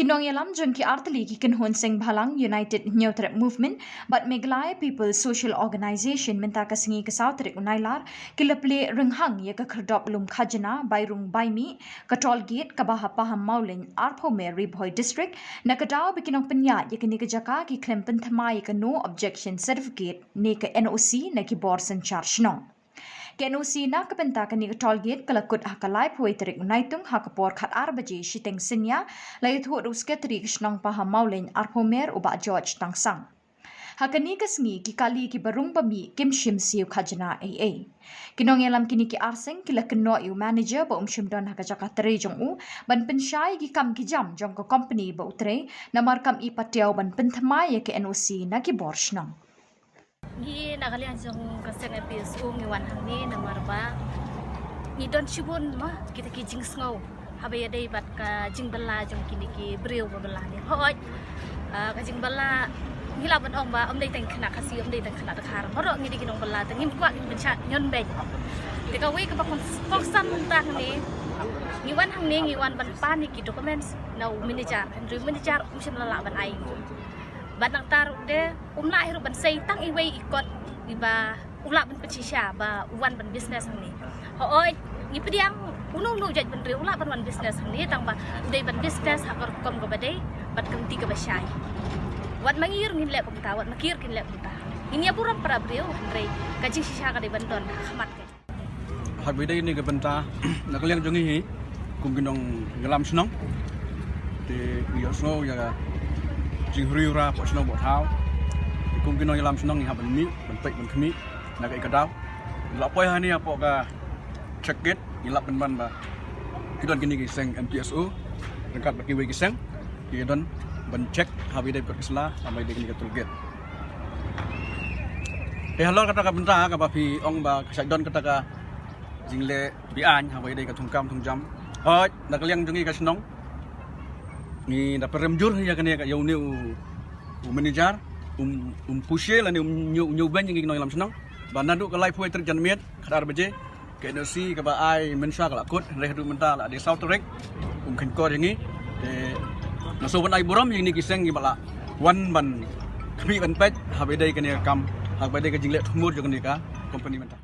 Kinong yalam jun ki artali ki kinhon sing bhalang United Neutral Movement but Meghalaya People's Social Organization minta kasingi kasautrik unailar kilaple renghang ya ka kherdop lum khajana bairung baimi katol gate kabaha paham maulin arpo Mary Boy District nakadaw bikinong penya ya kini kajaka ki klempen thamai ka no objection certificate ne ka NOC na ki borsen charge no. KNOC na kapenta ka ni tollgate kalakut hakalay puway tarik unaitung hakapor kat arbaji shiteng sinya layut huwad uske tarik shnang paham maulin arpomer uba George Tangsang. Hakani kasngi ki kali ki barung pami kim shim siu khajana AA. Kinong yalam kini ki arseng kila keno iu manager ba shim don hakajaka tere jong u ban pensyai ki kam ki jam jong ko company ba utre namar kam i patiaw ban penthamai ya KNOC na ki borshnang. Ni nakalian jong kaseng episode ni wan hangni namar ba ni don shibun ma kita ki jing sngow habe dei bat ka jing bala jong kini ki breu ba bala ni hoi ka jing bala ni la ban ong ba dei tang khana khasi dei tang khana dakhar maro ngi di kinong bala tang ngim kwa ngim cha nyon be te ka wi ka ba kong san ta ni wan hangni ni wan ban pa ni ki documents na manager andru manager sim la ban ai Banang taruh deh, hirup ban say tang iway ikot iba ulak ban pecisya ba uwan ban bisnes ni. Hoy, ngipediang unung jaj ban ulak ban bisnes ni tang ba day ban bisnes hakor kom go badai bat kang tiga basyai. Wat mangir ngin lek pemta, wat makir kin lek pemta. Ini apuram para brio andre kajing sisya ka ban don khamat ka. Hak bidai ni ka benta nakaliang jongi hi kum ginong ngalam snong. Te yosno ya jing huriura po snong bo thao kum kinong yalam snong ni ha ban mi ban pek ban khmi na ka ikadaw la poi ha ni apo ka checket ni lap ban ba kidon kini ki seng MPSO dekat baki we ki seng kidon ban check ha bi dai ko kesla sampai de kini ka tulget halor kata ka benta ka ba pi ong ba sakdon kata ka jingle bi an ha bi dai ka thungkam thungjam hoi nakaliang jongi ka snong ni dapat remjur ya kan ya yau ni manager pushe lah ni nyu ban yang kita dalam senang bana duk kalai puai terjanmiat kadar beje KNOC ka ba ai mensha kala kut rehdu menta la di south rek khen ko yang ni naso ban ai boram yang ni kiseng gi bala wan ban khmi ban pet ha be dai kan ya kam ha be dai ka jingle thumur jo kan ni ka company menta